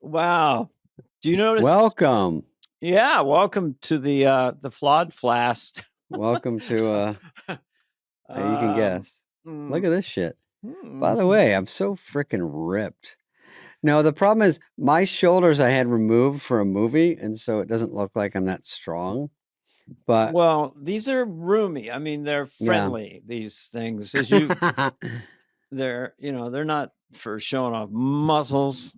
Wow. Do you notice? Welcome. Yeah, welcome to the Flawed Flask. Welcome to you can guess. Look mm, at this shit. By the mhm. way, I'm so freaking ripped. No, the problem is my shoulders I had removed for a movie, and so it doesn't look like I'm that strong. But Well, these are roomy. I mean, they're yeah. friendly, these things. They're not for showing off muscles.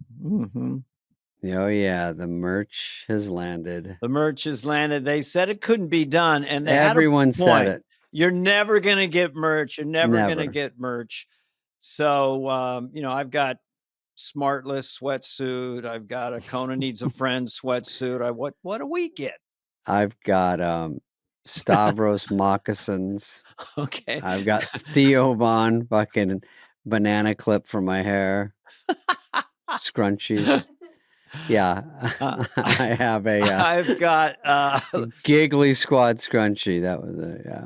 Oh yeah, the merch has landed. The merch has landed. They said it couldn't be done, and they had a Everyone said point. it. You're never gonna get merch. You're never gonna Never. get merch. So, I've got Smartless sweatsuit. I've got a Kona Needs a Friend sweatsuit. What do we get? I've got Stavros moccasins. Okay. I've got Theo Von fucking banana clip for my hair. Scrunchies. Yeah. I have a I've got giggly squad scrunchie. That was it, yeah.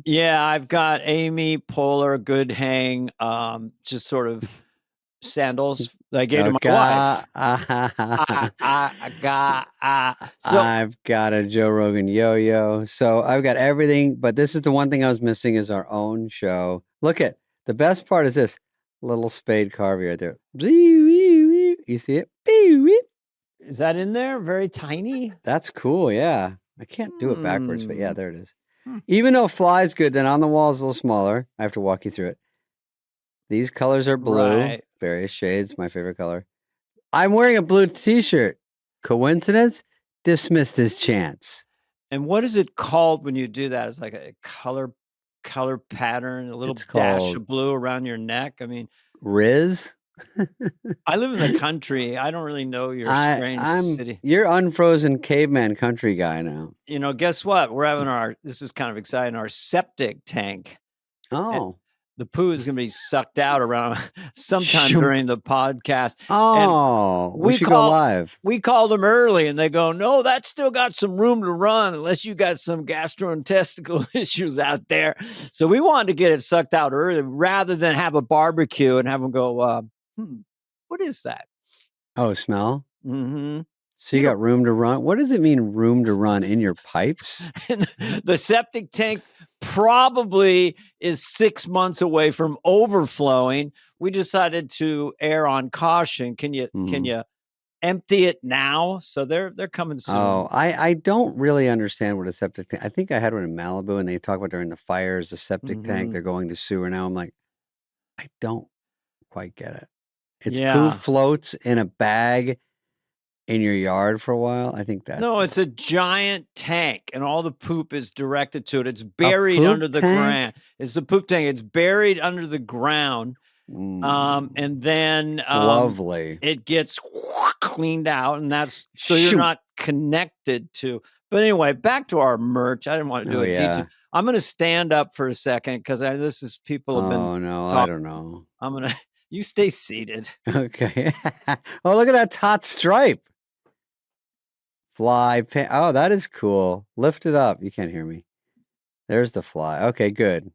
yeah, I've got Amy Poehler good hang, just sort of sandals that I gave to my wife. So I've got a Joe Rogan yo-yo. So I've got everything, but this is the one thing I was missing is our own show. Look at the best part is this little Spade Carvey right there. You see it? is that in there? Very tiny? That's cool, yeah. I can't do it backwards, but yeah, there it is. Hmm. Even though Fly's good, then on the wall is a little smaller. I have to walk you through it. These colors are blue, Right. various shades, my favorite color. I'm wearing a blue t-shirt. Coincidence? Dismissed as chance. And what is it called when you do that? It's like a color pattern, a little It's dash called of blue around your neck. I mean, Riz. I live in the country. I don't really know your strange city. You're unfrozen caveman country guy now. Guess what? We're having this is kind of exciting, our septic tank. Oh. The poo is going to be sucked out around sometime during the podcast. Oh, And we should go live. We called them early and they go, no, that's still got some room to run unless you got some gastrointestinal issues out there. So we wanted to get it sucked out early rather than have a barbecue and have them go, what is that? Oh, smell? Mm-hmm. So you got room to run? What does it mean, room to run in your pipes? The septic tank probably is 6 months away from overflowing. We decided to err on caution. Can you empty it now? So they're coming soon. Oh, I don't really understand what a septic tank. I think I had one in Malibu, and they talk about during the fires, the septic tank. They're going to sewer now. I'm like, I don't quite get it. It's poo floats in a bag in your yard for a while. I think that's it's a giant tank, and all the poop is directed to it. It's buried under the ground. It's a poop tank. It's buried under the ground. And then lovely. It gets cleaned out, and that's so you're not connected to. But anyway, back to our merch. I didn't want to do a detail. I'm going to stand up for a second because this is people have been. Oh no, I don't know. I'm gonna. You stay seated. Okay. Oh, look at that hot stripe. Fly. Oh, that is cool. Lift it up. You can't hear me. There's the fly. Okay, good.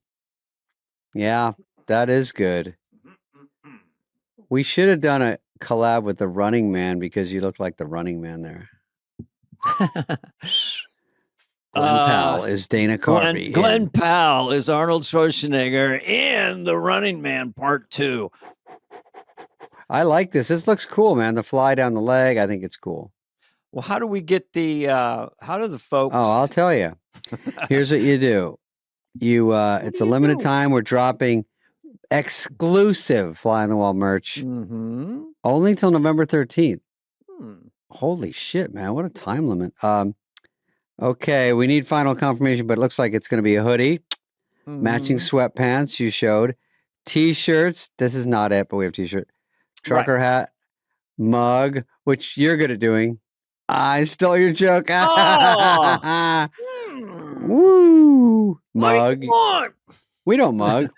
Yeah, that is good. We should have done a collab with the Running Man because you look like the Running Man there. Glenn Powell is Dana Carvey. Glenn Powell is Arnold Schwarzenegger in The Running Man Part 2. I like this. This looks cool, man. The fly down the leg. I think it's cool. Well, how do we get how do the folks? Oh, I'll tell you. Here's what you do. It's a limited time. We're dropping exclusive Fly on the Wall merch only till November 13th. Holy shit, man. What a time limit. Okay, we need final confirmation, but it looks like it's going to be a hoodie, matching sweatpants you showed, t-shirts. This is not it, but we have t-shirt, trucker hat, mug, which you're good at doing. I stole your joke. Oh. Woo! Mug. What? We don't mug.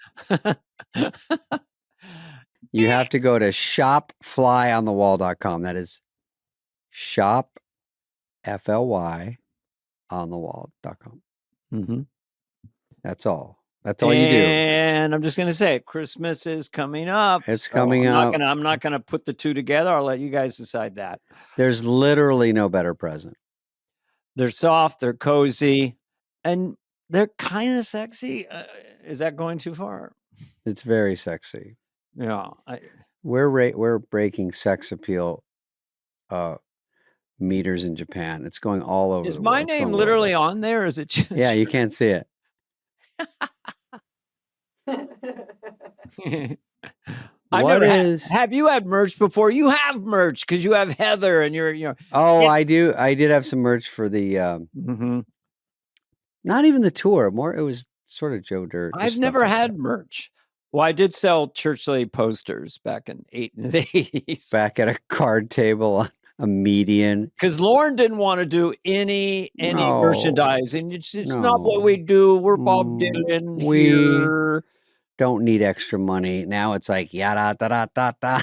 You have to go to shopflyonthewall.com. That is shop, FLY, onthewall.com. That's all. That's all you do. And I'm just going to say Christmas is coming up. It's coming up. I'm not going to put the two together. I'll let you guys decide that. There's literally no better present. They're soft, they're cozy, and they're kind of sexy. Is that going too far? It's very sexy. Yeah. We're breaking sex appeal meters in Japan. It's going all over. Is my name literally on there? Or is it just... Yeah, you can't see it. Have you had merch before? You have merch because you have Heather and you're. Oh, I do. I did have some merch for the. Not even the tour. More, it was sort of Joe Dirt. I've never had merch. Well, I did sell Church Lady posters back in the 80s. Back at a card table on a median. Because Lauren didn't want to do any merchandising. It's not what we do. We're Bob Dylan here. Don't need extra money. Now it's like yada da da da da.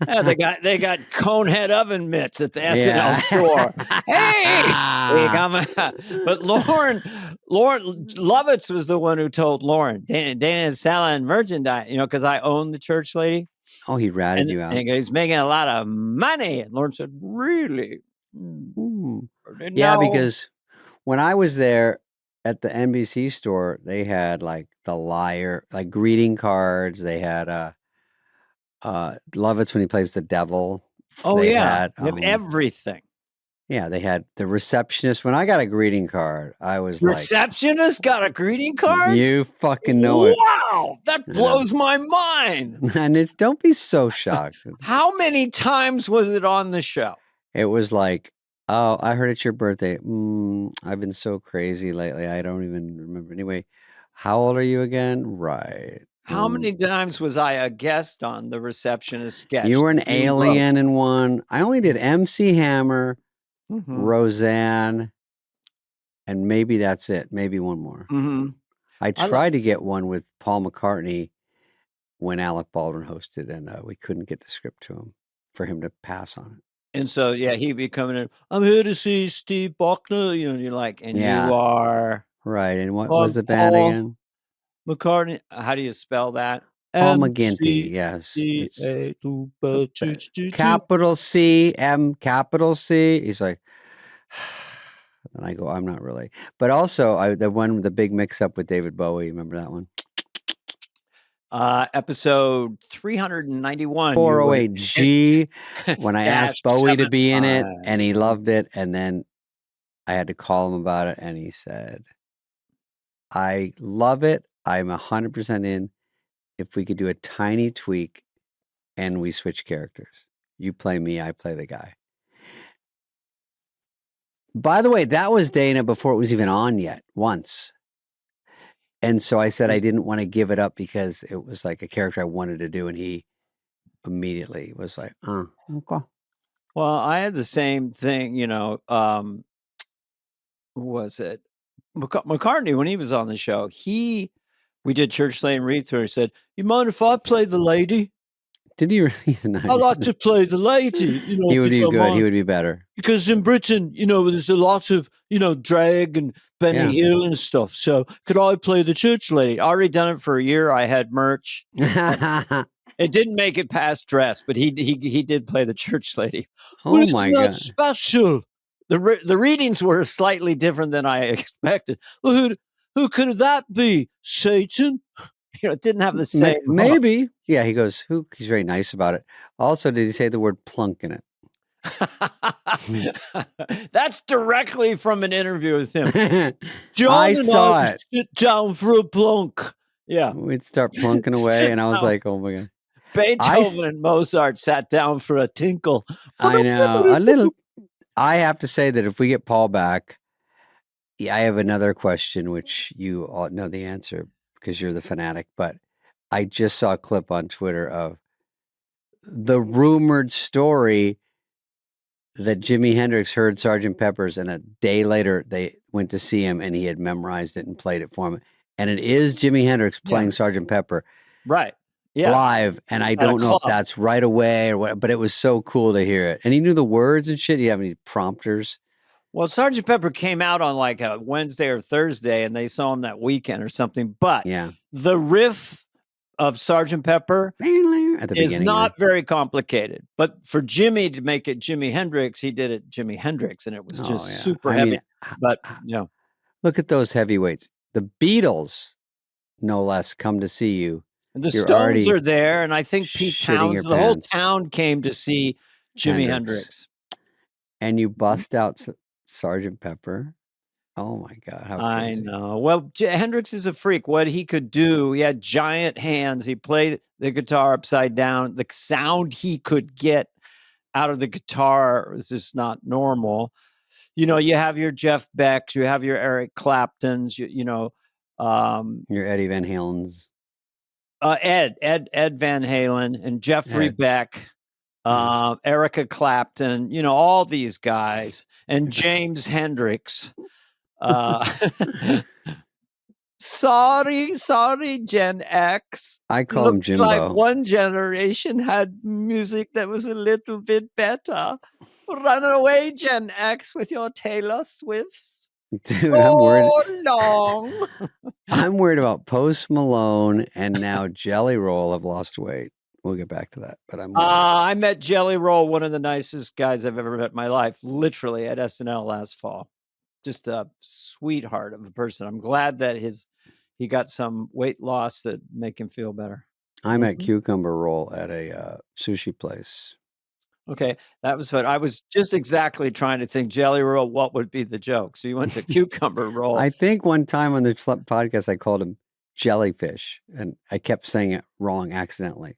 Yeah, they got Conehead oven mitts at the SNL store. Hey, but Lauren Lovitz was the one who told Lauren, Dana is selling merchandise, because I own the Church Lady. Oh, he ratted you out. And he's making a lot of money. And Lauren said, really? Yeah, because when I was there at the NBC store, they had like the Liar, like greeting cards. They had Lovitz when he plays the devil. Oh, they had everything. Yeah, they had the receptionist. When I got a greeting card, I was receptionist got a greeting card? You fucking know it. Wow, that blows my mind. And don't be so shocked. How many times was it on the show? It was like, oh, I heard it's your birthday. I've been so crazy lately. I don't even remember. Anyway, how old are you again? Right. How many times was I a guest on the receptionist sketch? You were an alien in one. I only did MC Hammer, Roseanne, and maybe that's it. Maybe one more. I tried to get one with Paul McCartney when Alec Baldwin hosted, and we couldn't get the script to him for him to pass on it. And so, he'd be coming in. I'm here to see Steve Buckner. You're like, and you are right. And what was the band again? McCartney. How do you spell that? Paul McGinty. Yes. Capital C, M, capital C. He's like, and I go, I'm not really. But also, the big mix-up with David Bowie. Remember that one? Episode 391. 408G. When I asked Bowie to be in it, and he loved it, and then I had to call him about it, and he said, I love it. I'm 100% in. If we could do a tiny tweak and we switch characters. You play me, I play the guy. By the way, that was Dana before it was even on yet, once. And so I said I didn't want to give it up because it was like a character I wanted to do. And he immediately was like, okay. Well, I had the same thing, who was it? McCartney, when he was on the show, we did Church Lane read through. He said, you mind if I play the lady? Did he really? Nice. I like to play the lady. He would be good. Mind. He would be better. Because in Britain, there's a lot of, drag and Benny Hill and stuff. So could I play the Church Lady? I already done it for a year. I had merch. It didn't make it past dress, but he did play the Church Lady. Oh, well, my God. Special. The readings were slightly different than I expected. Well, who could that be? Satan? It didn't have the same. Maybe. Yeah, he goes, he's very nice about it. Also, did he say the word plunk in it? That's directly from an interview with him. John I saw it. Sit down for a plunk. Yeah. We'd start plunking away, and I was like, oh my God. Beethoven and Mozart sat down for a tinkle. I know. A little. I have to say that if we get Paul back, I have another question, which you all know the answer because you're the fanatic, but I just saw a clip on Twitter of the rumored story that Jimi Hendrix heard Sgt. Pepper's, and a day later they went to see him and he had memorized it and played it for him. And it is Jimi Hendrix playing Sgt. Pepper. Right. Yeah. Live. And I don't know if that's right away or what, but it was so cool to hear it. And he knew the words and shit. You have any prompters? Well, Sergeant Pepper came out on like a Wednesday or Thursday, and they saw him that weekend or something. But the riff of Sergeant Pepper at the is not very complicated. But for Jimmy to make it Jimi Hendrix, he did it Jimi Hendrix, and it was just super heavy. But look at those heavyweights. The Beatles, no less, come to see you. And the Stones are there, and I think Pete Townsend, the whole town came to see Jimi Hendrix. And you bust out Sergeant Pepper. Oh my God. How crazy. I know. Well, Hendrix is a freak. What he could do, he had giant hands. He played the guitar upside down. The sound he could get out of the guitar was just not normal. You know, you have your Jeff Becks, you have your Eric Claptons, your Eddie Van Halen's. Ed Van Halen and Jeffrey Beck. Erica Clapton, you know, all these guys, and James Hendrix. Sorry, Gen X. I call him Jimbo. Like one generation had music that was a little bit better. Run away, Gen X, with your Taylor Swifts. Dude, I'm worried. Long. I'm worried about Post Malone and now Jelly Roll have lost weight. We'll get back to that, but I met Jelly Roll, one of the nicest guys I've ever met in my life, literally at SNL last fall. Just a sweetheart of a person. I'm glad that he got some weight loss that make him feel better. I met Cucumber Roll at a sushi place. Okay, that was fun. I was just exactly trying to think Jelly Roll, what would be the joke? So you went to Cucumber Roll. I think one time on the podcast I called him Jellyfish, and I kept saying it wrong accidentally.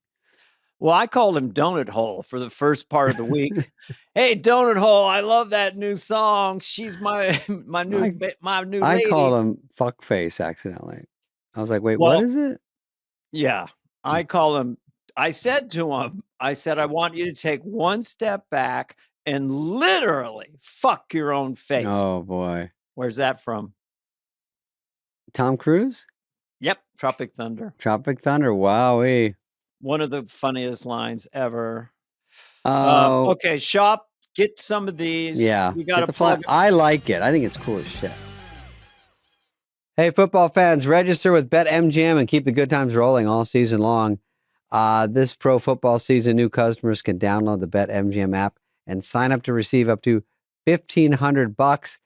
Well, I called him Donut Hole for the first part of the week. Hey, Donut Hole, I love that new song. She's my new lady. I called him Fuckface accidentally. I was like, wait, what is it? Yeah, I call him. I said to him, I want you to take one step back and literally fuck your own face. Oh, boy. Where's that from? Tom Cruise? Yep, Tropic Thunder. Tropic Thunder, wowee. One of the funniest lines ever. Okay, shop, get some of these. Yeah, we got to plug. I like it. I think it's cool as shit. Hey, football fans, register with BetMGM and keep the good times rolling all season long. This pro football season, new customers can download the BetMGM app and sign up to receive up to $1,500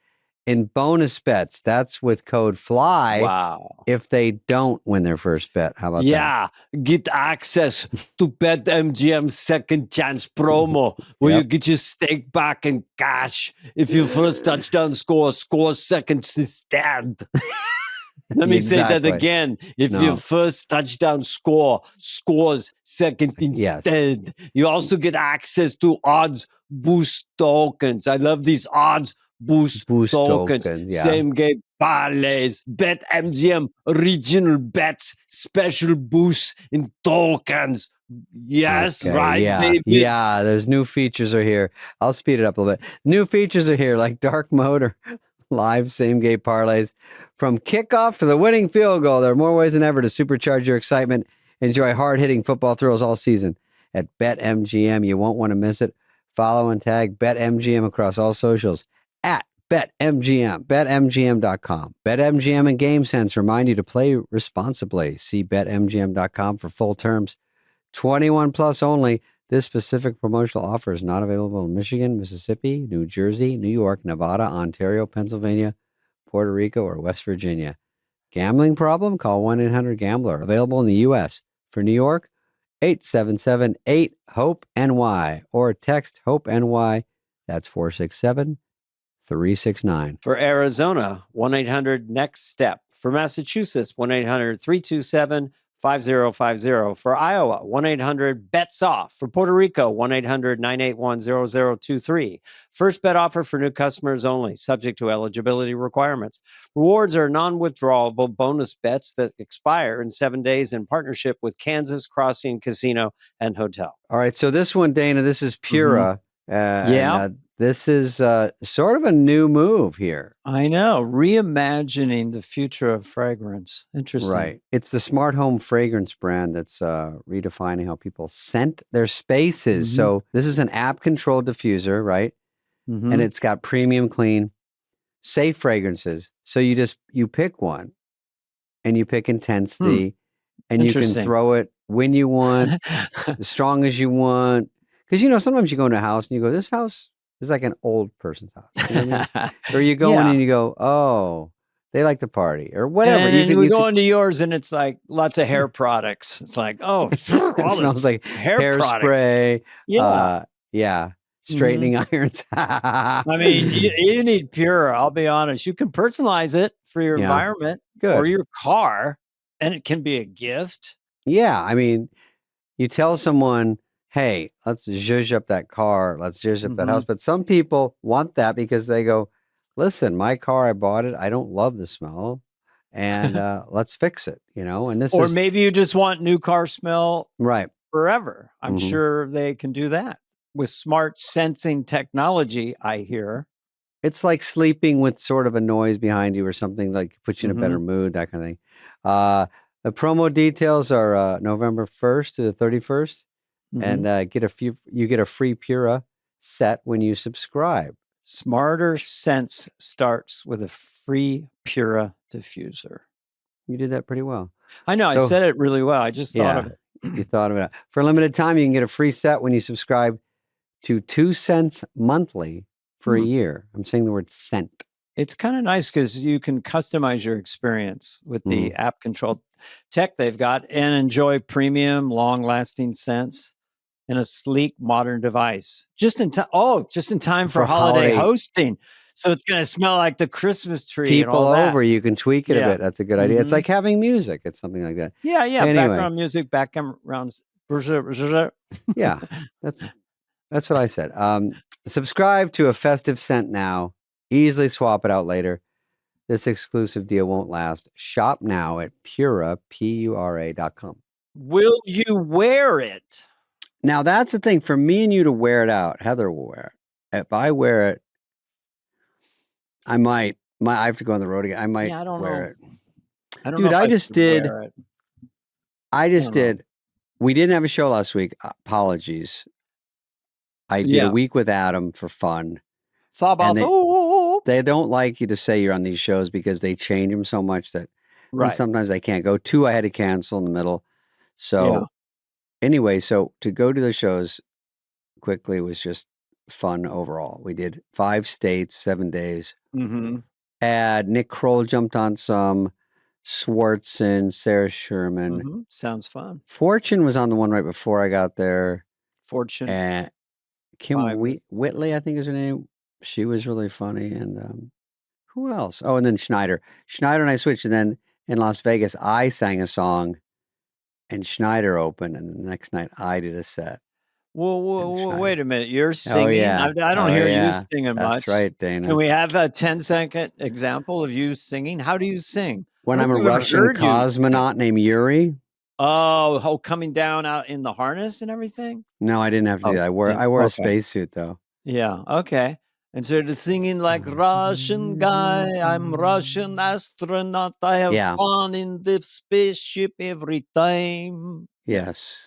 in bonus bets. That's with code FLY. Wow. If they don't win their first bet. How about that? Yeah. Get access to BetMGM's second chance promo where you get your stake back in cash. If your first touchdown score seconds instead. Let me say that again. If your first touchdown scores second instead. You also get access to odds boost tokens. I love these odds boost tokens. Same game parlays, BetMGM regional bets, special boosts in tokens. Yes, David? Yeah, there's new features are here. I'll speed it up a little bit. New features are here like dark mode or live same game parlays. From kickoff to the winning field goal, there are more ways than ever to supercharge your excitement. Enjoy hard-hitting football thrills all season at BetMGM. You won't want to miss it. Follow and tag BetMGM across all socials at BetMGM, BetMGM.com. BetMGM and GameSense remind you to play responsibly. See BetMGM.com for full terms. 21 plus only. This specific promotional offer is not available in Michigan, Mississippi, New Jersey, New York, Nevada, Ontario, Pennsylvania, Puerto Rico, or West Virginia. Gambling problem? Call 1-800-GAMBLER. Available in the U.S. For New York, 877-8-HOPE-NY or text HOPE-NY. That's 467-369. For Arizona, 1-800-NEXT-STEP. For Massachusetts, 1-800-327-5050. For Iowa, 1-800-BETS-OFF. For Puerto Rico, 1-800-981-0023. First bet offer for new customers only, subject to eligibility requirements. Rewards are non-withdrawable bonus bets that expire in 7 days in partnership with Kansas Crossing Casino and Hotel. All right, so this one, Dana, this is Pura. This is sort of a new move here. I know. Reimagining the future of fragrance. Interesting. Right. It's the smart home fragrance brand that's redefining how people scent their spaces. So this is an app-controlled diffuser, right? And it's got premium clean safe fragrances. So you pick one, and you pick intensity, and you can throw it when you want, as strong as you want. Because sometimes you go into a house and you go, this house is like an old person's house. You know what I mean? Or you go in and you go, oh, they like to party or whatever. And we go into yours and it's like lots of hair products. It's like, oh, it smells like hairspray. Yeah. Straightening irons. I mean, you need Pura. I'll be honest. You can personalize it for your environment or your car, and it can be a gift. Yeah. I mean, you tell someone, hey, let's zhuzh up that car. Let's zhuzh up that house. But some people want that because they go, listen, my car, I bought it. I don't love the smell. And let's fix it, and or maybe you just want new car smell forever. I'm Mm-hmm. sure they can do that with smart sensing technology, I hear. It's like sleeping with sort of a noise behind you or something, like puts you in a better mood, that kind of thing. The promo details are November 1st to the 31st. And you get a free Pura set when you subscribe. Smarter Sense starts with a free Pura diffuser. You did that pretty well. I know. I said it really well. I just thought of it. You thought of it. For a limited time, you can get a free set when you subscribe to 2 cents monthly for a year. I'm saying the word cent. It's kind of nice because you can customize your experience with the app controlled tech they've got and enjoy premium, long-lasting scents in a sleek, modern device. Just in time for holiday hosting. So it's going to smell like the Christmas tree. People and all that. over, you can tweak it a bit. That's a good idea. It's like having music. It's something like that. Yeah. Anyway. Background music, background. Yeah, that's what I said. Subscribe to a festive scent now. Easily swap it out later. This exclusive deal won't last. Shop now at Pura, Pura.com. Will you wear it? Now, that's the thing. For me and you to wear it out, Heather will wear it. If I wear it, I might. I have to go on the road again. I might wear it. I don't know. Dude, I just did. We didn't have a show last week. Apologies. I did a week with Adam for fun. They don't like you to say you're on these shows because they change them so much that sometimes I can't go. 2, I had to cancel in the middle. So anyway, to go to the shows quickly was just fun overall. We did 5 states, 7 days. And Nick Kroll jumped on some, Swartzen, Sarah Sherman. Sounds fun. Fortune was on the one right before I got there. Fortune. And Kim Whitley, I think is her name. She was really funny. And who else? Oh, and then Schneider. Schneider and I switched. And then in Las Vegas, I sang a song and Schneider opened. And the next night I did a set. Well, wait a minute. You're singing? I don't hear you singing much. That's right, Dana. Can we have a 10-second example of you singing? How do you sing? When I'm a Russian cosmonaut named Yuri. Oh, coming down out in the harness and everything? No, I didn't have to do that. I wore a spacesuit, though. Yeah, okay. And so they're singing like Russian guy, I'm Russian astronaut, I have fun in the spaceship every time. Yes.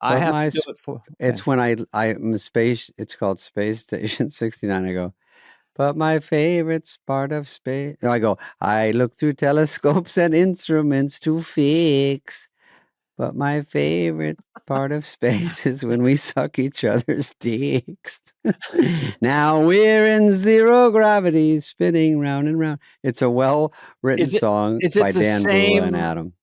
I have to do it for... It's when I'm a space, it's called Space Station 69. I go, but my favorite part of space... No, I go, I look through telescopes and instruments to fix. But my favorite part of space is when we suck each other's dicks. Now we're in zero gravity, spinning round and round. It's a well-written song by Dan Rula and Adam.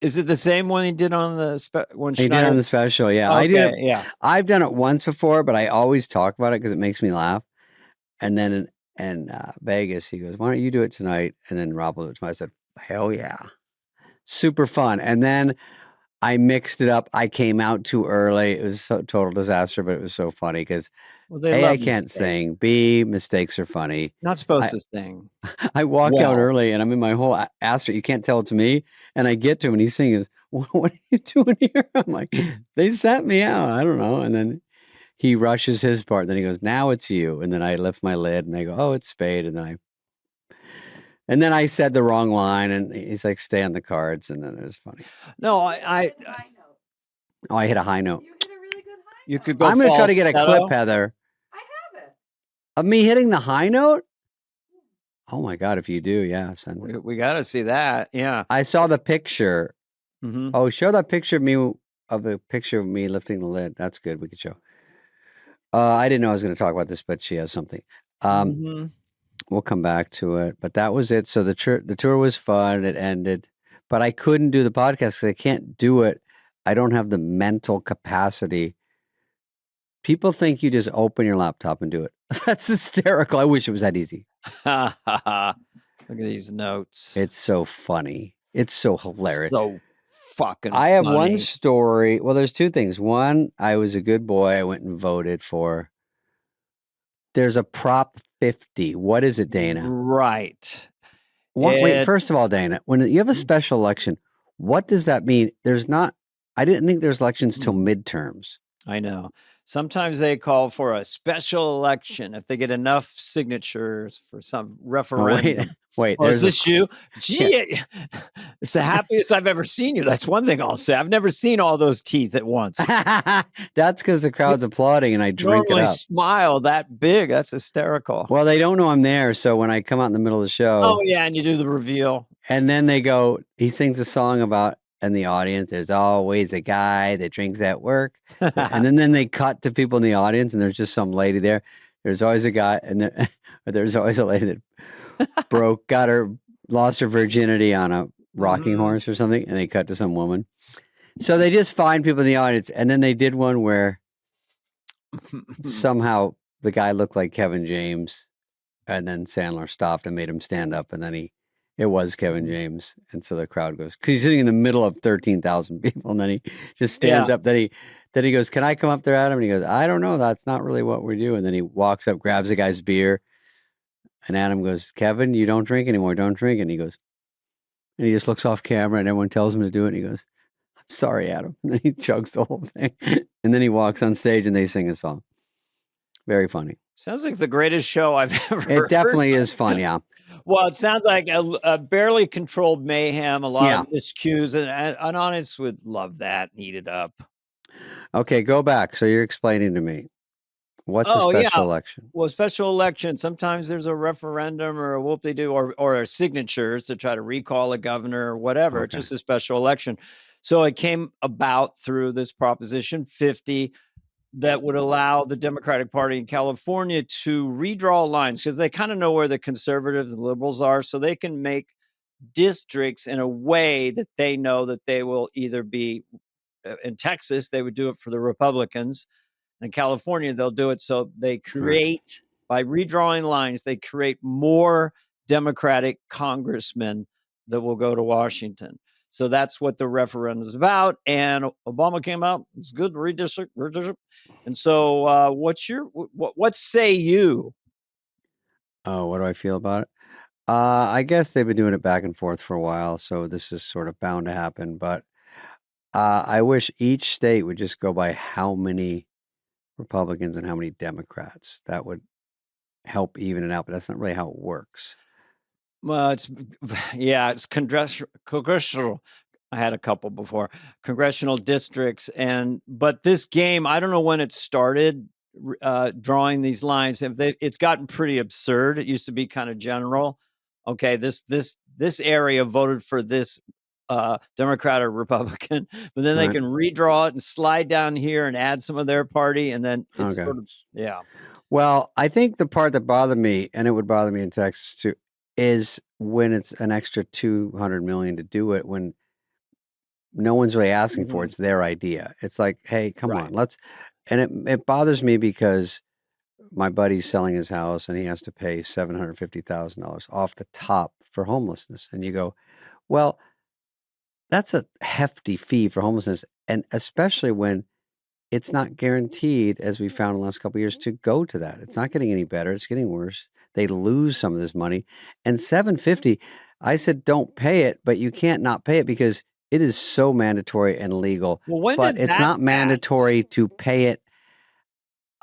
Is it the same one he did on the when he did on the special? Yeah, okay, I did. I've done it once before, but I always talk about it because it makes me laugh. And then in Vegas, he goes, "Why don't you do it tonight?" And then Rob will do it tonight. I said, "Hell yeah, super fun!" And then I mixed it up. I came out too early. It was a total disaster, but it was so funny because A, I can't sing. B, mistakes are funny. Not supposed to sing. I walk out early and I'm in my whole Astro. You can't tell it's me. And I get to him and he's singing, "What are you doing here?" I'm like, "They sent me out. I don't know." And then he rushes his part. Then he goes, "Now it's you." And then I lift my lid and they go, "Oh, it's Spade." And then I said the wrong line and he's like, "Stay on the cards." And then it was funny. No, I hit a high note. You hit a really good high note. You could go. I'm going to try to get a clip, Heather. I have it. Of me hitting the high note? Oh my God! If you do, yeah, send it. We got to see that. Yeah. I saw the picture. Mm-hmm. Oh, show that picture of me lifting the lid. That's good. We could show. I didn't know I was going to talk about this, but she has something. We'll come back to it. But that was it. So the tour was fun. It ended, but I couldn't do the podcast because I can't do it. I don't have the mental capacity. People think you just open your laptop and do it. That's hysterical. I wish it was that easy. Look at these notes. It's so funny. It's so hilarious. So fucking I have funny. one story. Well, there's two things. One, I was a good boy. I went and voted for. There's a Prop 50. What is it, Dana? Right. Wait, first of all, Dana, when you have a special election, what does that mean? I didn't think there's elections till midterms. I know. Sometimes they call for a special election if they get enough signatures for some referendum. Wait. Is this you? Gee, it's the happiest I've ever seen you. That's one thing I'll say. I've never seen all those teeth at once. That's because the crowd's applauding and I drink it up. Smile that big. That's hysterical. Well, they don't know I'm there. So when I come out in the middle of the show. Oh, yeah. And you do the reveal. And then he sings a song about, in the audience, there's always a guy that drinks at work. And then they cut to people in the audience and there's just some lady there. There's always a guy and there's always a lady that lost her virginity on a rocking horse or something. And they cut to some woman. So they just find people in the audience. And then they did one where somehow the guy looked like Kevin James. And then Sandler stopped and made him stand up. And then it was Kevin James. And so the crowd goes, because he's sitting in the middle of 13,000 people. And then he just stands up. Then he goes, can I come up there, Adam? And he goes, I don't know. That's not really what we do. And then he walks up, grabs the guy's beer. And Adam goes, Kevin, you don't drink anymore. Don't drink. And he goes, and he just looks off camera and everyone tells him to do it. And he goes, I'm sorry, Adam. And then he chugs the whole thing. And then he walks on stage and they sing a song. Very funny. Sounds like the greatest show I've ever heard. It definitely is fun, yeah. Well, it sounds like a barely controlled mayhem, a lot of miscues, and an audience would love that, eat it up. Okay, go back. So you're explaining to me. What's a special election? Well, special election, sometimes there's a referendum or a whoop-de-doo or signatures to try to recall a governor or whatever. It's just a special election. So it came about through this Proposition 50 that would allow the Democratic Party in California to redraw lines because they kind of know where the conservatives and liberals are. So they can make districts in a way that they know that they will either be in Texas, they would do it for the Republicans. In California, they'll do it. So they create, by redrawing lines, they create more Democratic congressmen that will go to Washington. So that's what the referendum is about. And Obama came out. It's good. Redistrict. And so what say you? Oh, what do I feel about it? I guess they've been doing it back and forth for a while. So this is sort of bound to happen. But I wish each state would just go by how many Republicans and how many Democrats. That would help even it out. But that's not really how it works. Well, it's congressional. I had a couple before congressional districts, but this game, I don't know when it started drawing these lines. It's gotten pretty absurd. It used to be kind of general. Okay, this area voted for this Democrat or Republican, but then they can redraw it and slide down here and add some of their party, and then it's sort of Well, I think the part that bothered me, and it would bother me in Texas too, is when it's an extra $200 million to do it when no one's really asking for it. It's their idea. It's like, hey, come on, and it bothers me because my buddy's selling his house and he has to pay $750,000 off the top for homelessness. And you go, well, that's a hefty fee for homelessness. And especially when it's not guaranteed, as we found in the last couple of years, to go to that. It's not getting any better. It's getting worse. They lose some of this money. And $750, I said, don't pay it, but you can't not pay it because it is so mandatory and legal. Well, but it's not mandatory to pay it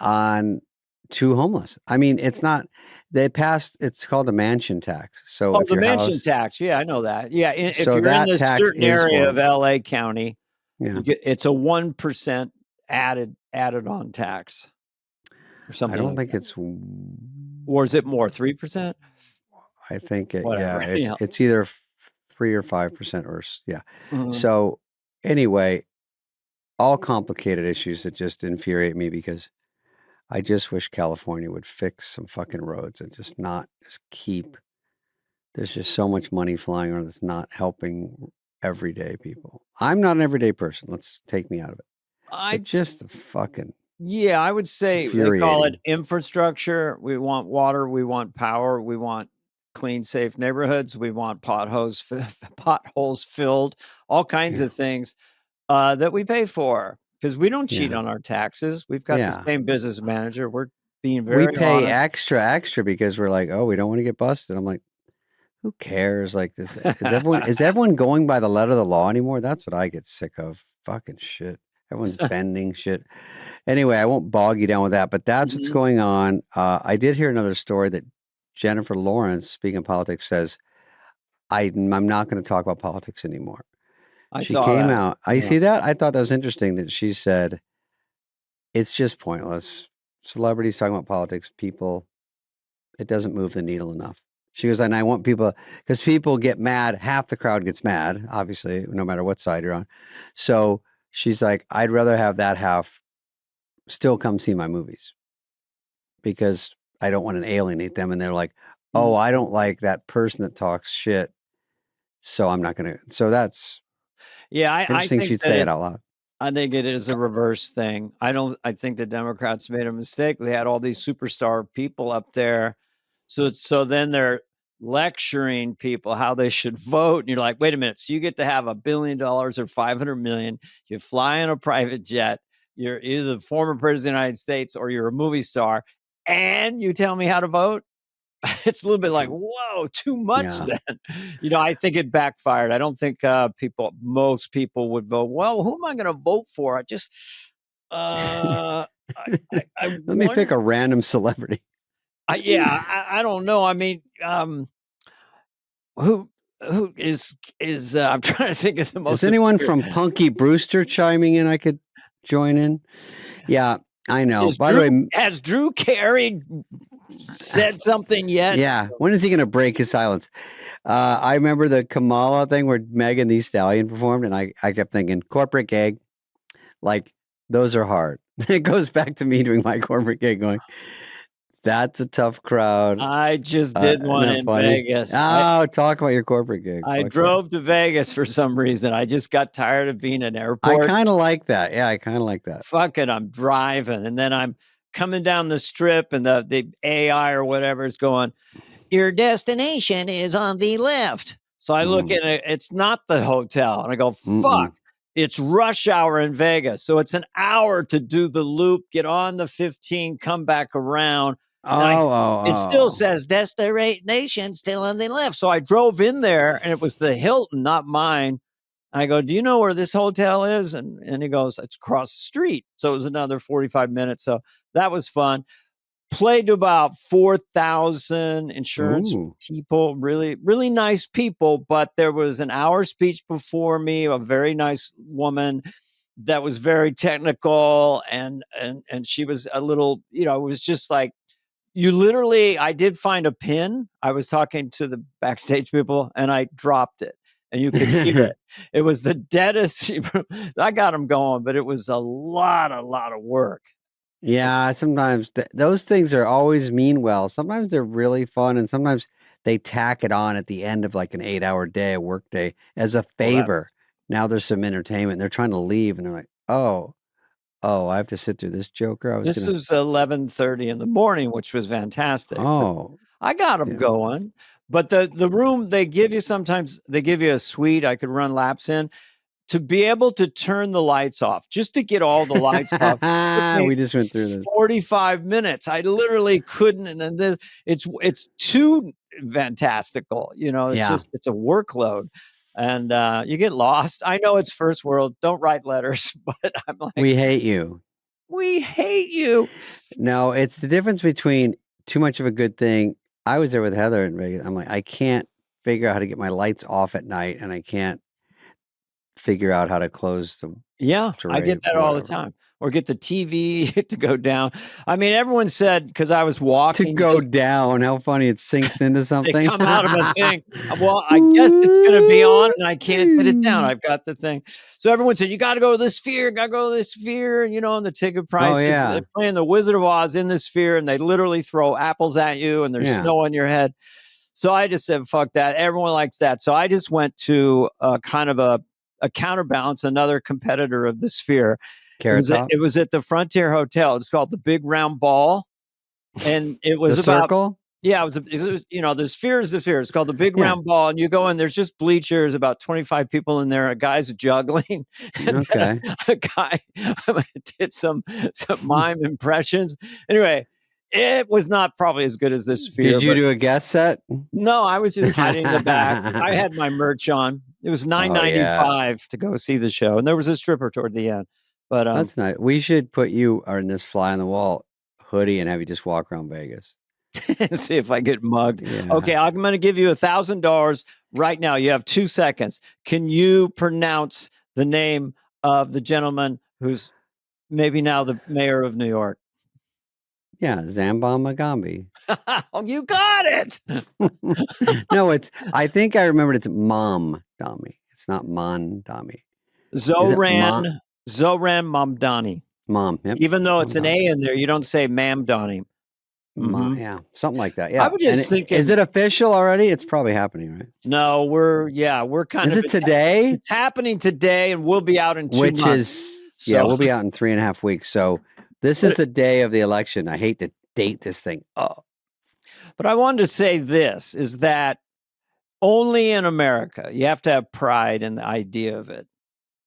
to homeless. I mean, it's not. They passed. It's called the mansion tax. So if the mansion tax. Yeah, I know that. Yeah, if you're in this certain area of LA County, it's a 1% added on tax or something. I don't think it's. Or is it more? 3%? I think whatever. it's either 3 or 5% or yeah. Mhm. So anyway, all complicated issues that just infuriate me because I just wish California would fix some fucking roads and just not just keep. There's just so much money flying around that's not helping everyday people. I'm not an everyday person. Let's take me out of it. But just fucking Yeah, I would say they call it infuriating. infrastructure. We want water, we want power, we want clean, safe neighborhoods, we want potholes filled, all kinds Yeah. of things that we pay for because we don't cheat Yeah. on our taxes. We've got the Yeah. same business manager. We're being We very pay honest. extra because we're like, oh, we don't want to get busted. I'm like, who cares? Like, is everyone going by the letter of the law anymore? That's what I get sick of. Fucking shit. Everyone's bending shit. Anyway, I won't bog you down with that, but that's what's Mhm. going on. I did hear another story that Jennifer Lawrence, speaking of politics, says, I'm not going to talk about politics anymore. I She saw came that. out. I see that. I thought that was interesting that she said, it's just pointless. Celebrities talking about politics, people, it doesn't move the needle enough. She goes, and I want people, because people get mad. Half the crowd gets mad, obviously, no matter what side you're on. So she's like, I'd rather have that half still come see my movies because I don't want to alienate them. And they're like, oh, I don't like that person that talks shit. So I'm not going to. So that's Yeah, I interesting. think She'd that say it out loud. I think it is a reverse thing. I think the Democrats made a mistake. They had all these superstar people up there. So then they're lecturing people how they should vote. And you're like, wait a minute. So you get to have $1 billion or 500 million. You fly in a private jet. You're either the former president of the United States or you're a movie star. And you tell me how to vote? It's a little bit like, whoa, too much Yeah. then. I think it backfired. I don't think most people would vote. Well, who am I going to vote for? I just, I Let me pick a random celebrity. I don't know. I mean, who is I'm trying to think of the most. Is anyone obscure. from Punky Brewster chiming in? I could join in. Yeah, I know. By the way, has Drew Carey said something yet? Yeah. When is he going to break his silence? I remember the Kamala thing where Megan Thee Stallion performed, and I kept thinking, corporate gig, like, those are hard. It goes back to me doing my corporate gig going, that's a tough crowd. I just did one in Vegas. Oh, talk about your corporate gig. I drove to Vegas for some reason. I just got tired of being in an airport. I kind of like that. Yeah, I kind of like that. Fuck it, I'm driving, and then I'm coming down the strip, and the AI or whatever is going, your destination is on the left. So I look at it, it's not the hotel, and I go, fuck. It's rush hour in Vegas. So it's an hour to do the loop, get on the 15, come back around. It still says destination still on the left. So I drove in there and it was the Hilton, not mine. I go, do you know where this hotel is? And he goes, it's across the street. So it was another 45 minutes. So that was fun. Played to about 4,000 insurance people, really, really nice people. But there was an hour speech before me, a very nice woman that was very technical. And she was a little, it was just like, I did find a pin. I was talking to the backstage people and I dropped it and you could hear it. It was the deadest. I got them going, but it was a lot of work. Yeah, sometimes those things are always mean well. Sometimes they're really fun, and sometimes they tack it on at the end of like an 8-hour day, a work day, as a favor. Now there's some entertainment. They're trying to leave, and they're like, oh, I have to sit through this joker. This was 11:30 in the morning, which was fantastic. Oh, I got them going. But the room they give you, sometimes they give you a suite I could run laps in. To be able to turn the lights off, just to get all the lights off. We just went through this. 45 minutes. I literally couldn't. And then it's too fantastical. It's a workload. And you get lost. I know it's first world. Don't write letters, but I'm like, we hate you. We hate you. No, it's the difference between too much of a good thing. I was there with Heather in Vegas. I'm like, I can't figure out how to get my lights off at night, and I can't figure out how to close them. Yeah, I get that all the time. or get the TV to go down. I mean, everyone said, because I was walking. To go down. How funny it sinks into something. They come out of a thing. Well, I guess it's going to be on and I can't get it down. I've got the thing. So everyone said, you got to go to this sphere, got to go to this sphere. And, and the ticket prices, they're playing the Wizard of Oz in the sphere and they literally throw apples at you and there's snow on your head. So I just said, fuck that. Everyone likes that. So I just went to kind of a counterbalance, another competitor of the sphere. It was at the Frontier Hotel. It's called the Big Round Ball. And it was the circle? Yeah, it was, the sphere is the sphere. It's called the Big Round Ball. And you go in, there's just bleachers, about 25 people in there. A guy's juggling. Okay. A guy did some mime impressions. Anyway, it was not probably as good as this sphere. Did you do a guest set? No, I was just hiding in the back. I had my merch on. It was $9.95 to go see the show. And there was a stripper toward the end. But that's nice. We should put you in this fly on the wall hoodie and have you just walk around Vegas. See if I get mugged. Yeah. Okay, I'm going to give you $1,000 right now. You have 2 seconds. Can you pronounce the name of the gentleman who's maybe now the mayor of New York? Yeah, Zambon Magambi. Oh, you got it. No, I think I remembered it's Mom Dami. It's not Mon Dami. Zoran Mamdani. Mom. Yep. Even though it's an A in there, you don't say Mamdani. Mm-hmm. Yeah, something like that. Yeah. I was just thinking, is it official already? It's probably happening, right? No, we're kind of. Is it today? It's happening today, and we'll be out in 2 months. We'll be out in 3.5 weeks. So this is the day of the election. I hate to date this thing. Oh, but I wanted to say this is that only in America, you have to have pride in the idea of it,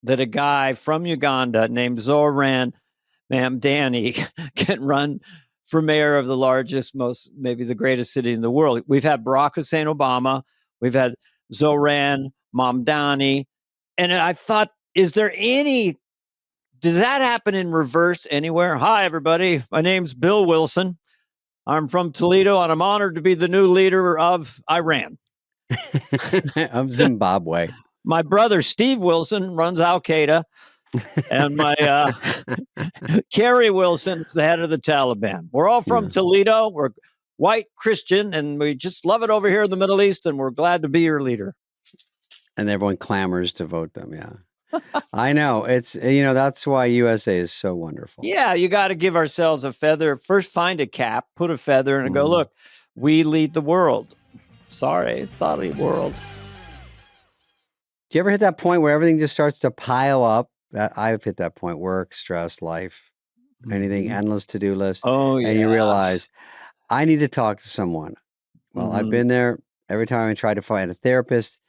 that a guy from Uganda named Zoran Mamdani can run for mayor of the largest, maybe the greatest city in the world. We've had Barack Hussein Obama. We've had Zoran Mamdani. And I thought, does that happen in reverse anywhere? Hi, everybody. My name's Bill Wilson. I'm from Toledo, and I'm honored to be the new leader of Iran. Of Zimbabwe. My brother, Steve Wilson, runs Al-Qaeda. And my Kerry Wilson is the head of the Taliban. We're all from Toledo. We're white Christian, and we just love it over here in the Middle East, and we're glad to be your leader. And everyone clamors to vote them. Yeah. I know. It's, that's why USA is so wonderful. Yeah, you got to give ourselves a feather. First, find a cap, put a feather, and go, look, we lead the world. Sorry, world. Do you ever hit that point where everything just starts to pile up? I've hit that point: work, stress, life, anything, endless to-do list. Oh, yeah. And you realize, I need to talk to someone. Well, I've been there. Every time I try to find a therapist,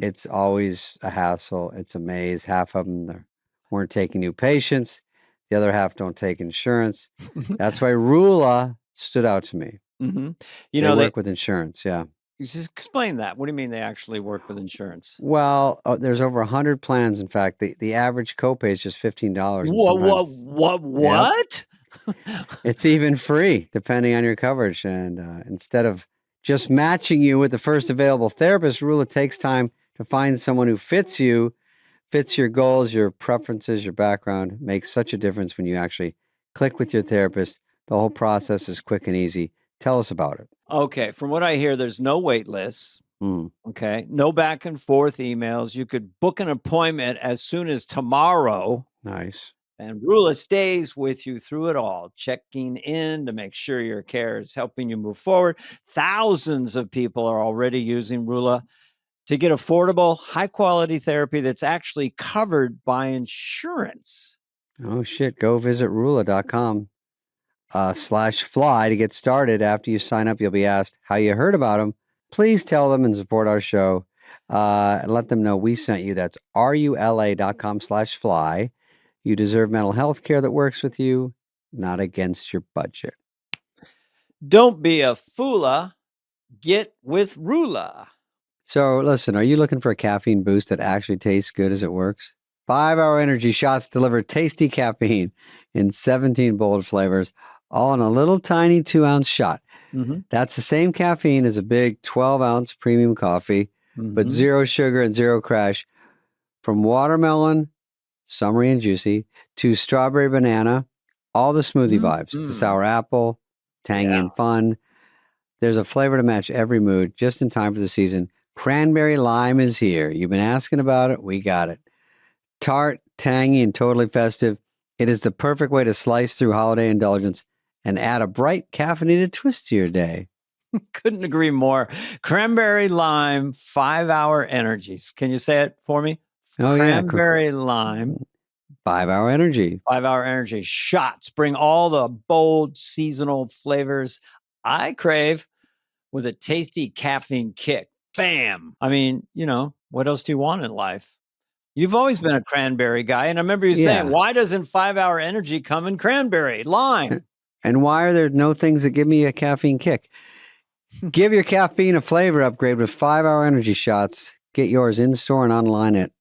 it's always a hassle. It's a maze. Half of them weren't taking new patients. The other half don't take insurance. That's why Rula stood out to me. Mm-hmm. They work with insurance. Yeah. Just explain that. What do you mean they actually work with insurance? Well, there's over 100 plans. In fact, the average copay is just $15. What? It's even free, depending on your coverage. And instead of just matching you with the first available therapist, Rula takes time to find someone who fits you, fits your goals, your preferences, your background. Makes such a difference when you actually click with your therapist. The whole process is quick and easy. Tell us about it. Okay. From what I hear, there's no wait lists. Okay. No back and forth emails. You could book an appointment as soon as tomorrow. Nice. And Rula stays with you through it all, checking in to make sure your care is helping you move forward. Thousands of people are already using Rula to get affordable, high quality therapy that's actually covered by insurance. Oh, shit. Go visit Rula.com. /fly to get started. After you sign up, you'll be asked how you heard about them. Please tell them and support our show and let them know we sent you. That's RULA.com/fly. You deserve mental health care that works with you, not against your budget. Don't be a foola. Get with Rula. So listen, are you looking for a caffeine boost that actually tastes good as it works? 5-hour energy shots deliver tasty caffeine in 17 bold flavors, all in a little tiny 2-ounce shot. That's the same caffeine as a big 12-ounce premium coffee, but zero sugar and zero crash. From watermelon, summery and juicy, to strawberry banana, all the smoothie vibes, to sour apple, tangy and fun. There's a flavor to match every mood, just in time for the season. Cranberry lime is here. You've been asking about it. We got it. Tart, tangy, and totally festive. It is the perfect way to slice through holiday indulgence and add a bright caffeinated twist to your day. Couldn't agree more. Cranberry lime 5-hour energies. Can you say it for me? Oh, Cranberry lime 5-hour energy. 5-hour energy shots. Bring all the bold seasonal flavors I crave with a tasty caffeine kick. Bam. I mean, what else do you want in life? You've always been a cranberry guy. And I remember you saying, why doesn't 5-hour energy come in cranberry, lime? And why are there no things that give me a caffeine kick? Give your caffeine a flavor upgrade with 5-hour energy shots. Get yours in store and online at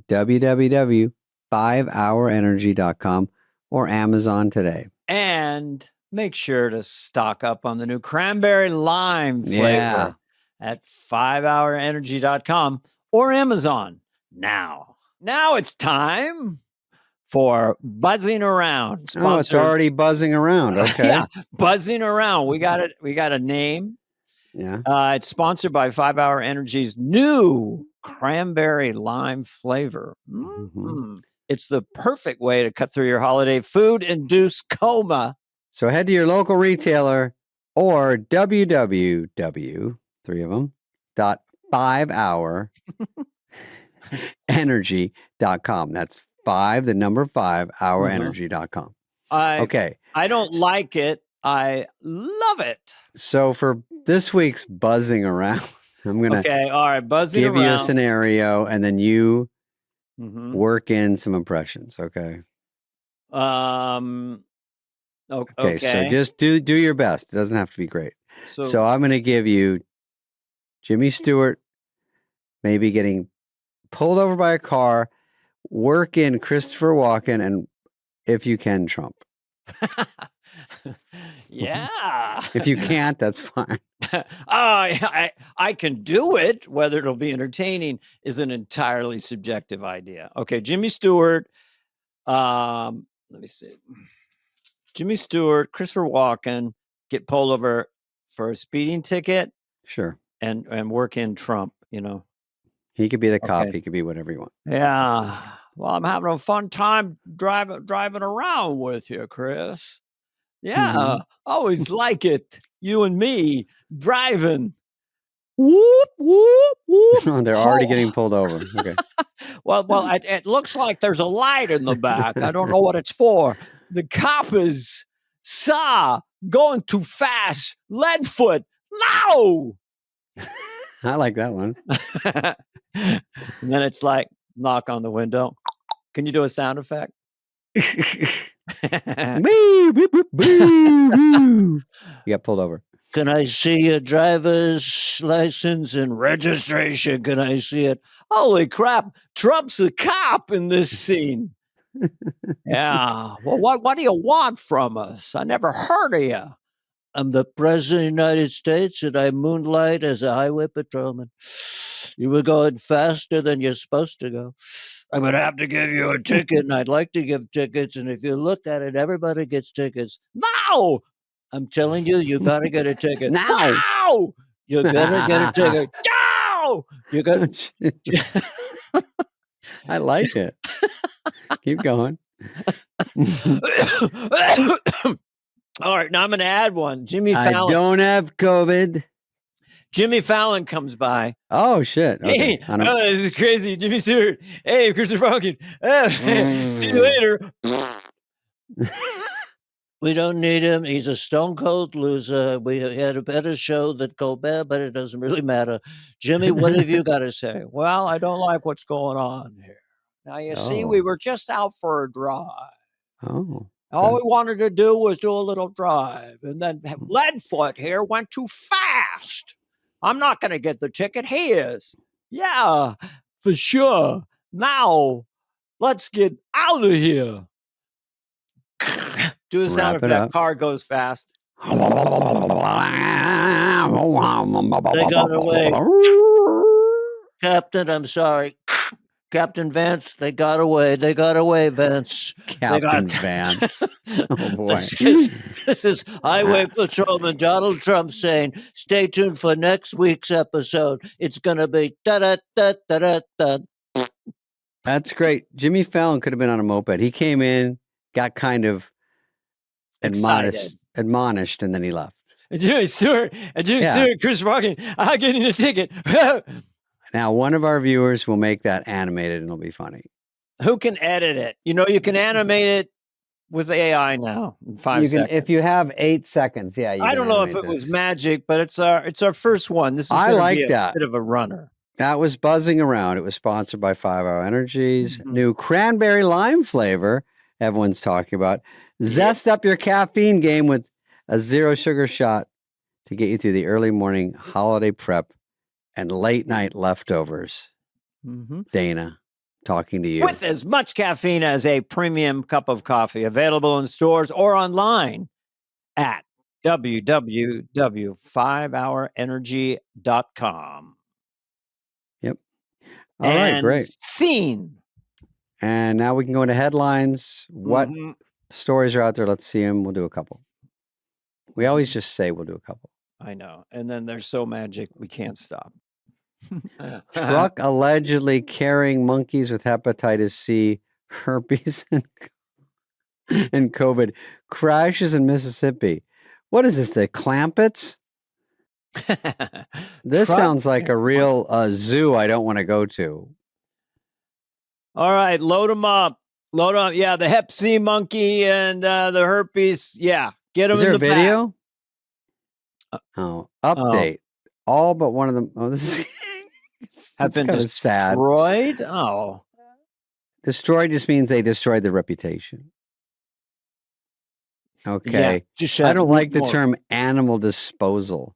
www.5hourenergy.com or Amazon today. And make sure to stock up on the new cranberry lime flavor at 5hourenergy.com or Amazon now. Now it's time for Buzzing Around. Oh, it's already buzzing around. Okay. Yeah, Buzzing Around. We got it. We got a name. Yeah. It's sponsored by 5-Hour Energy's new cranberry lime flavor. It's the perfect way to cut through your holiday food-induced coma. So head to your local retailer or www, 3 of them, .5hourenergy.com. That's 5, the number 5, hourenergy.com. Okay. I don't like it. I love it. So for this week's Buzzing Around, I'm going to all right, buzzing give around. you a scenario and then you work in some impressions, okay? Okay, so just do your best. It doesn't have to be great. So I'm going to give you Jimmy Stewart maybe getting pulled over by a car, work in Christopher Walken, and if you can, Trump. Yeah. If you can't, that's fine. I can do it. Whether it'll be entertaining is an entirely subjective idea. Okay, Jimmy Stewart. Let me see. Jimmy Stewart, Christopher Walken get pulled over for a speeding ticket. Sure. And work in Trump, He could be the cop. He could be whatever you want. Yeah. Well, I'm having a fun time driving around with you, Chris. Yeah. Always like it. You and me driving. Whoop, whoop, whoop. They're already getting pulled over. Okay. Well, it looks like there's a light in the back. I don't know what it's for. The cop is going too fast. Leadfoot. No. I like that one. And then it's like, knock on the window. Can you do a sound effect? You got pulled over. Can I see your driver's license and registration? Can I see it? Holy crap. Trump's a cop in this scene. Yeah. Well, what do you want from us? I never heard of you. I'm the president of the United States, and I moonlight as a highway patrolman. You were going faster than you're supposed to go. I'm going to have to give you a ticket, and I'd like to give tickets. And if you look at it, everybody gets tickets. No! I'm telling you, you got to get a ticket. Now! You're going to get a ticket. No! You got. I like it. Keep going. All right, now I'm going to add one. Jimmy Fallon. I don't have COVID. Jimmy Fallon comes by. Oh, shit. Okay. Hey, this is crazy. Jimmy Stewart. Hey, Christopher Walken. See you later. We don't need him. He's a stone cold loser. We had a better show than Colbert, but it doesn't really matter. Jimmy, what have you got to say? Well, I don't like what's going on here. Now, you see, we were just out for a drive. Oh. All we wanted to do was do a little drive. And then Leadfoot here went too fast. I'm not going to get the ticket. He is. Yeah, for sure. Now, let's get out of here. Do a sound if that car goes fast. They got away. Captain, I'm sorry. Captain Vance, they got away. They got away, Vance. Captain Vance. Oh, boy. This is Highway Patrolman Donald Trump saying, stay tuned for next week's episode. It's going to be da-da-da-da-da-da. That's great. Jimmy Fallon could have been on a moped. He came in, got kind of admonished, and then he left. And Jimmy Stewart, Chris Walken, I'm getting a ticket. Now, one of our viewers will make that animated and it'll be funny. Who can edit it? You can animate it with AI now in 5 seconds. If you have 8 seconds, yeah. I don't know if it was magic, but it's our first one. This is going to be a bit of a runner. That was buzzing around. It was sponsored by 5 Hour Energies. New cranberry lime flavor everyone's talking about. Zest up your caffeine game with a 0 sugar shot to get you through the early morning holiday prep and late night leftovers. Dana, talking to you. With as much caffeine as a premium cup of coffee, available in stores or online at www.5hourenergy.com. Yep. All right, great. Scene. And now we can go into headlines. What stories are out there? Let's see them. We'll do a couple. We always just say we'll do a couple. I know. And then they're so magic, we can't stop. Truck allegedly carrying monkeys with hepatitis C, herpes, and COVID crashes in Mississippi. What is this, the Clampets? This sounds like a real zoo I don't want to go to. All right, load them up. Load up. Yeah, the Hep C monkey and the herpes. Yeah, get them in the video? Update. All but one of them. Oh, this is have been destroyed. Sad. Oh, destroyed just means they destroyed their reputation. Okay, yeah, I don't like the term animal disposal.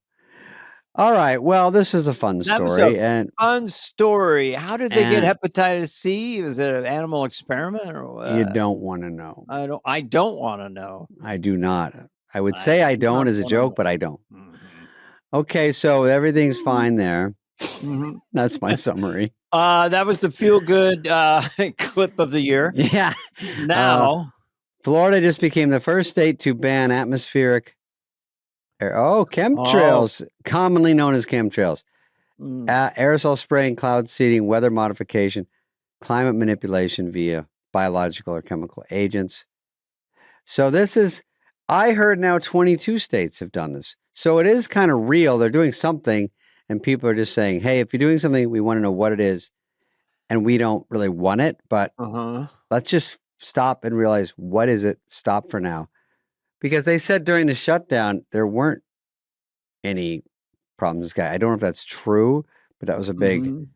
All right, well, this was a fun story. Fun story. How did they get hepatitis C? Was it an animal experiment or what? You don't want to know. I don't want to know. I do not. I would say I don't as a joke, but I don't. Okay, so everything's fine there. That's my summary. That was the feel-good clip of the year. Yeah. Now, Florida just became the first state to ban atmospheric chemtrails, commonly known as chemtrails. Aerosol spraying, cloud seeding, weather modification, climate manipulation via biological or chemical agents. So I heard now 22 states have done this. So it is kind of real. They're doing something, and people are just saying, hey, if you're doing something, we want to know what it is. And we don't really want it, but let's just stop and realize, what is it? Stop for now. Because they said during the shutdown, there weren't any problems. I don't know if that's true, but that was a big,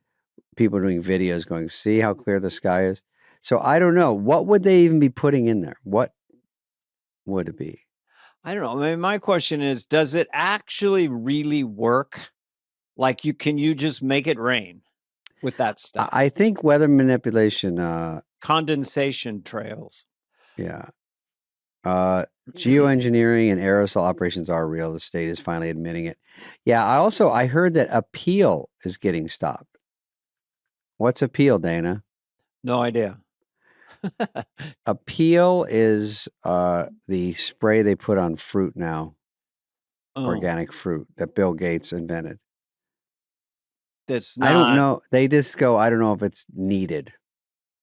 people doing videos going, see how clear the sky is. So I don't know. What would they even be putting in there? What would it be? I don't know. I mean, my question is, does it actually really work? Like, can you just make it rain with that stuff? I think weather manipulation. Condensation trails. Yeah. Geoengineering and aerosol operations are real. The state is finally admitting it. Yeah. I heard that appeal is getting stopped. What's appeal, Dana? No idea. Appeal is the spray they put on fruit now. Organic fruit that Bill Gates invented. That's not... I don't know. They just go, I don't know if it's needed.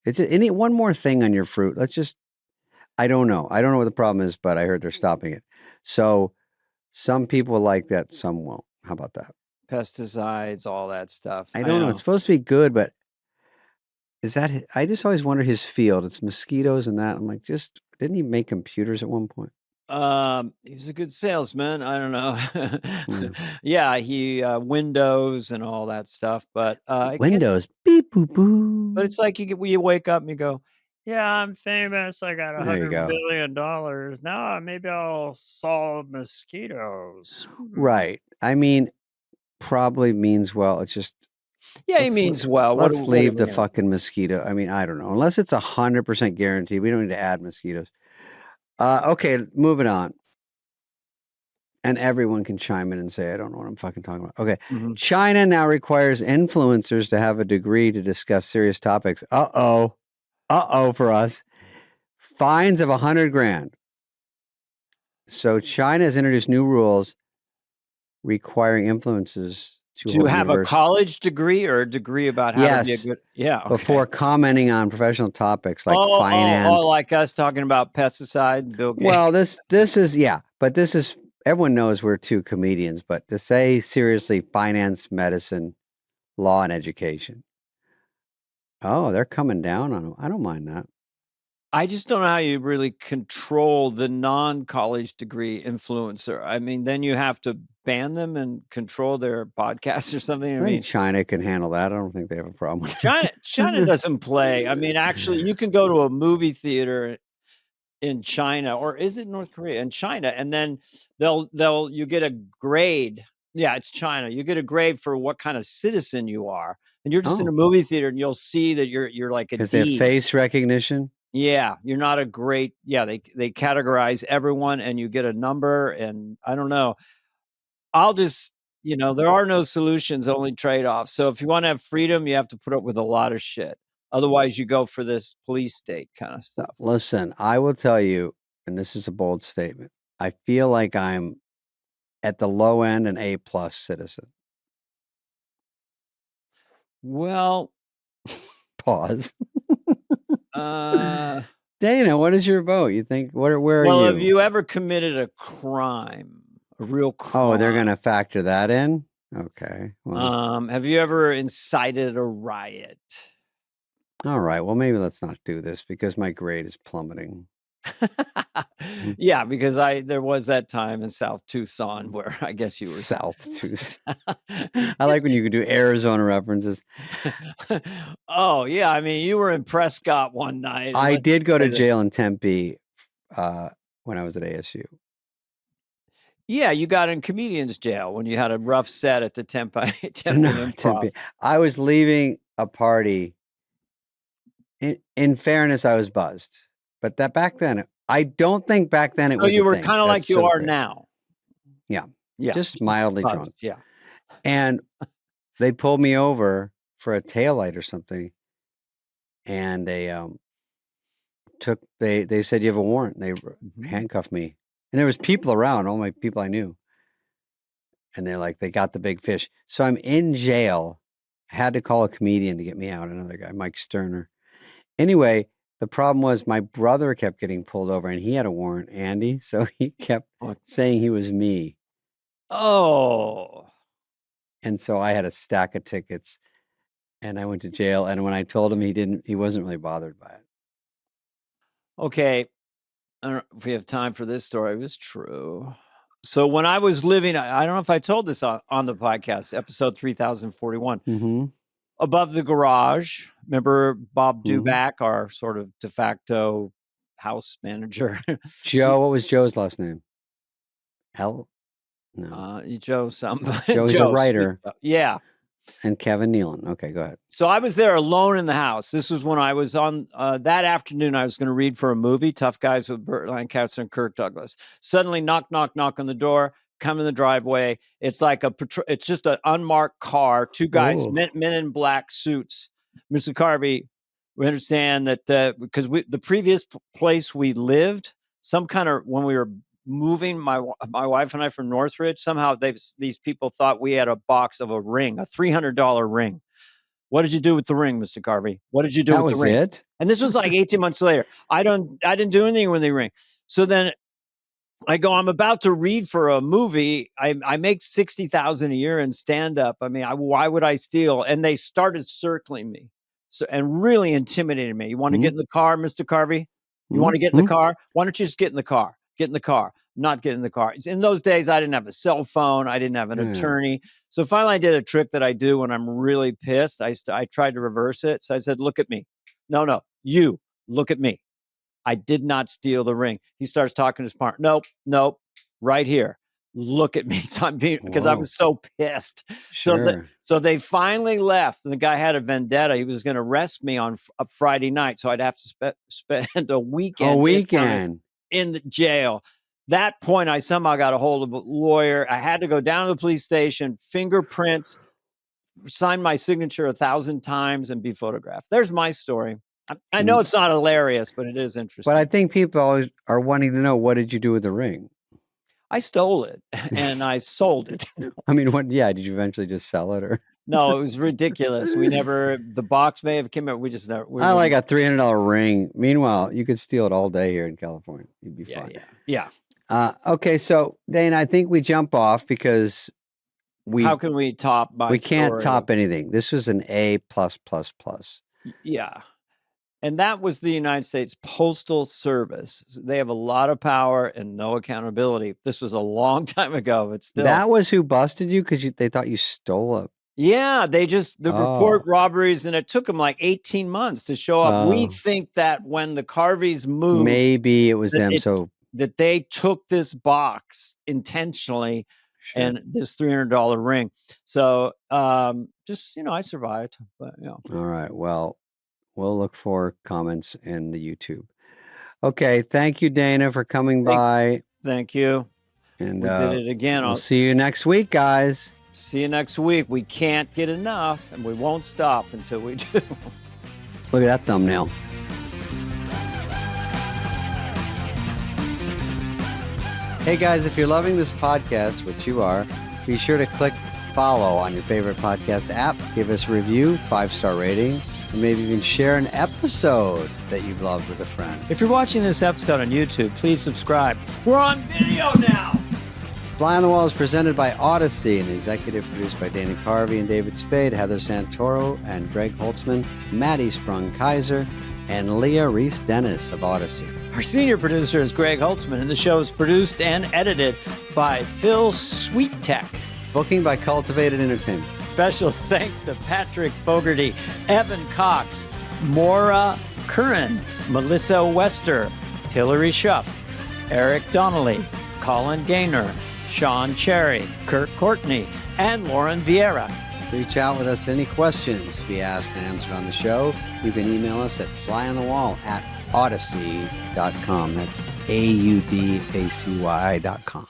It's just, one more thing on your fruit. I don't know. I don't know what the problem is, but I heard they're stopping it. So some people like that, some won't. How about that? Pesticides, all that stuff. I don't know. It's supposed to be good, but I just always wonder his field. It's mosquitoes and that. I'm like, didn't he make computers at one point? He was a good salesman. I don't know. Yeah, he Windows and all that stuff. But Windows, beep boop boo. But it's like you wake up and you go, yeah, I'm famous. I got $100 billion. Now maybe I'll solve mosquitoes. Right. I mean, probably means well. It's just. Yeah, he means well. Let's leave the fucking mosquito. I mean, I don't know. Unless it's 100% guaranteed, we don't need to add mosquitoes. Okay, moving on. and everyone can chime in and say, I don't know what I'm fucking talking about. Okay. Mm-hmm. China now requires influencers to have a degree to discuss serious topics. Uh-oh for us. Fines of $100,000. So China has introduced new rules requiring influencers to have a college degree or a degree about how to be a good, okay. Before commenting on professional topics like finance. Like us talking about pesticide, Bill Gates. Well, this is, but this is, everyone knows we're two comedians, but to say seriously, finance, medicine, law, and education. Oh, they're coming down on them. I don't mind that. I just don't know how you really control the non-college degree influencer. I mean, then you have to ban them and control their podcasts or something. I mean, China can handle that. I don't think they have a problem with China doesn't play. I mean, actually, you can go to a movie theater in China, or is it North Korea? In China, and then you get a grade. Yeah, it's China. You get a grade for what kind of citizen you are, and you're just in a movie theater, and you'll see that you're like a D. Is there face recognition? Yeah, you're not a great. Yeah, they categorize everyone, and you get a number. And I don't know. I'll just, there are no solutions, only trade-offs. So if you want to have freedom, you have to put up with a lot of shit. Otherwise, you go for this police state kind of stuff. Listen, I will tell you, and this is a bold statement, I feel like I'm at the low end an A+ citizen. Well, pause. Dana, what is your vote? You think, where are you? Well, have you ever committed a crime, a real crime? Oh, they're going to factor that in? Okay. Well. Have you ever incited a riot? All right. Well, maybe let's not do this because my grade is plummeting. Yeah, because there was that time in South Tucson where I guess you were South Tucson. I like when you can do Arizona references. Oh yeah, I mean you were in Prescott one night. I did go to jail in Tempe when I was at ASU. Yeah, you got in comedians jail when you had a rough set at the Tempe Improv. I was leaving a party. In fairness, I was buzzed, but that back then. I don't think back then it was. So you were kind of like you are now. Yeah. Just mildly drunk. Yeah. And they pulled me over for a taillight or something. And they they said, you have a warrant. They handcuffed me. And there was people around, all my people I knew. And they're like, they got the big fish. So I'm in jail. I had to call a comedian to get me out. Another guy, Mike Sterner. Anyway, the problem was my brother kept getting pulled over and he had a warrant, Andy. So he kept saying he was me. Oh. And so I had a stack of tickets and I went to jail. And when I told him, he wasn't really bothered by it. Okay. I don't know if we have time for this story. It was true. So when I was living, I don't know if I told this on the podcast, episode 3041. Above the garage, remember Bob Duback, our sort of de facto house manager? Joe, what was Joe's last name? No. Joe something. Joe's a writer. Yeah. And Kevin Nealon. Okay, go ahead. So I was there alone in the house. This was when I was on that afternoon. I was going to read for a movie, Tough Guys with Burt Lancaster and Kirk Douglas. Suddenly, knock on the door. Come in the driveway. It's like it's just an unmarked car. Two guys, men in black suits. Mr. Carvey, we understand that because the previous place we lived, when we were moving, my wife and I from Northridge, somehow these people thought we had a box of a ring, a $300 ring. What did you do with the ring, Mr. Carvey? What did you do with the ring? It? And this was like 18 months later. I didn't do anything with the ring. So then I'm about to read for a movie. I make $60,000 a year in stand-up. I mean, why would I steal? And they started circling me and really intimidating me. You want to get in the car, Mr. Carvey? You want to get in the car? Why don't you just get in the car? Get in the car. Not get in the car. In those days, I didn't have a cell phone. I didn't have an attorney. So finally, I did a trick that I do when I'm really pissed. I tried to reverse it. So I said, look at me. No, you look at me. I did not steal the ring. He starts talking to his partner. Nope, right here. Look at me. So because I was so pissed. Sure. So they finally left. And the guy had a vendetta. He was going to arrest me on a Friday night. So I'd have to spend a weekend. A weekend. In the jail. that point, I somehow got a hold of a lawyer. I had to go down to the police station, fingerprints, sign my signature 1,000 times, and be photographed. There's my story. I know it's not hilarious, but it is interesting. But I think people always are wanting to know, what did you do with the ring? I stole it and I sold it. I mean, what? Yeah, did you eventually just sell it, or? No, it was ridiculous. We never. The box may have come out. We just never. I like a $300 ring. Meanwhile, you could steal it all day here in California. You'd be fine. Yeah. Okay, so Dana, I think we jump off because how can we top my we can't story? top anything. This was an A+++. Yeah. And that was the United States Postal Service. They have a lot of power and no accountability. This was a long time ago, but still. That was who busted you because they thought you stole it. Yeah, they report robberies, and it took them like 18 months to show up. We think that when the Carveys moved, maybe it was them. That they took this box intentionally. Sure. And this $300 ring. So just, I survived. But All right. Well, we'll look for comments in the YouTube. Okay. Thank you, Dana, for coming by. Thank you. And we did it again. We'll see you next week, guys. See you next week. We can't get enough, and we won't stop until we do. Look at that thumbnail. Hey guys, if you're loving this podcast, which you are, be sure to click follow on your favorite podcast app. Give us a review, 5-star rating, and maybe even share an episode that you've loved with a friend. If you're watching this episode on YouTube, please subscribe. We're on video now. Fly on the Wall is presented by Odyssey and executive produced by Dana Carvey and David Spade, Heather Santoro and Greg Holtzman, Maddie Sprung-Kaiser, and Leah Reese-Dennis of Odyssey. Our senior producer is Greg Holtzman, and the show is produced and edited by Phil Sweettech. Booking by Cultivated Entertainment. Special thanks to Patrick Fogarty, Evan Cox, Maura Curran, Melissa Wester, Hillary Schuff, Eric Donnelly, Colin Gaynor, Sean Cherry, Kurt Courtney, and Lauren Vieira. Reach out with us any questions to be asked and answered on the show. You can email us at flyonthewall@odyssey.com. That's AUDACY.com.